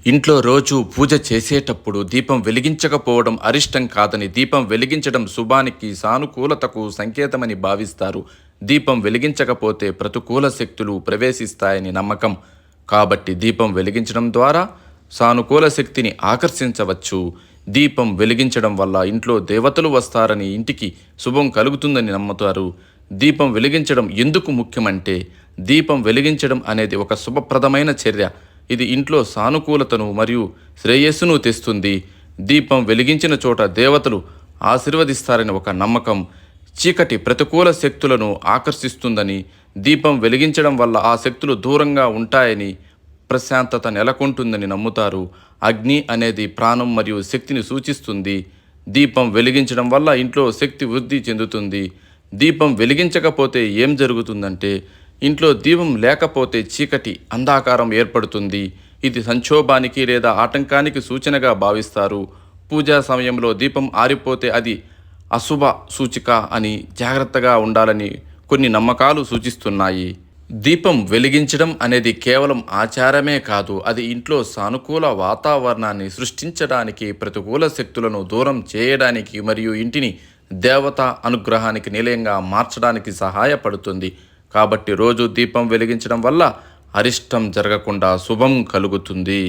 ఇంట్లో రోజు పూజ చేసేటప్పుడు దీపం వెలిగించకపోవడం అరిష్టం కాదని, దీపం వెలిగించడం శుభానికి, సానుకూలతకు సంకేతమని భావిస్తారు. దీపం వెలిగించకపోతే ప్రతికూల శక్తులు ప్రవేశిస్తాయని నమ్మకం. కాబట్టి దీపం వెలిగించడం ద్వారా సానుకూల శక్తిని ఆకర్షించవచ్చు. దీపం వెలిగించడం వల్ల ఇంట్లో దేవతలు వస్తారని, ఇంటికి శుభం కలుగుతుందని నమ్ముతారు. దీపం వెలిగించడం ఎందుకు ముఖ్యమంటే, దీపం వెలిగించడం అనేది ఒక శుభప్రదమైన చర్య. ఇది ఇంట్లో సానుకూలతను మరియు శ్రేయస్సును తెస్తుంది. దీపం వెలిగించిన చోట దేవతలు ఆశీర్వదిస్తారని ఒక నమ్మకం. చీకటి ప్రతికూల శక్తులను ఆకర్షిస్తుందని, దీపం వెలిగించడం వల్ల ఆ శక్తులు దూరంగా ఉంటాయని, ప్రశాంతత నెలకొంటుందని నమ్ముతారు. అగ్ని అనేది ప్రాణం మరియు శక్తిని సూచిస్తుంది. దీపం వెలిగించడం వల్ల ఇంట్లో శక్తి వృద్ధి చెందుతుంది. దీపం వెలిగించకపోతే ఏం జరుగుతుందంటే, ఇంట్లో దీపం లేకపోతే చీకటి, అంధకారం ఏర్పడుతుంది. ఇది సంక్షోభానికి లేదా ఆటంకానికి సూచనగా భావిస్తారు. పూజా సమయంలో దీపం ఆరిపోతే అది అశుభ సూచిక అని, జాగ్రత్తగా ఉండాలని కొన్ని నమ్మకాలు సూచిస్తున్నాయి. దీపం వెలిగించడం అనేది కేవలం ఆచారమే కాదు, అది ఇంట్లో సానుకూల వాతావరణాన్ని సృష్టించడానికి, ప్రతికూల శక్తులను దూరం చేయడానికి మరియు ఇంటిని దేవత అనుగ్రహానికి నిలయంగా మార్చడానికి సహాయపడుతుంది. కాబట్టి రోజు దీపం వెలిగించడం వల్ల అరిష్టం జరగకుండా శుభం కలుగుతుంది.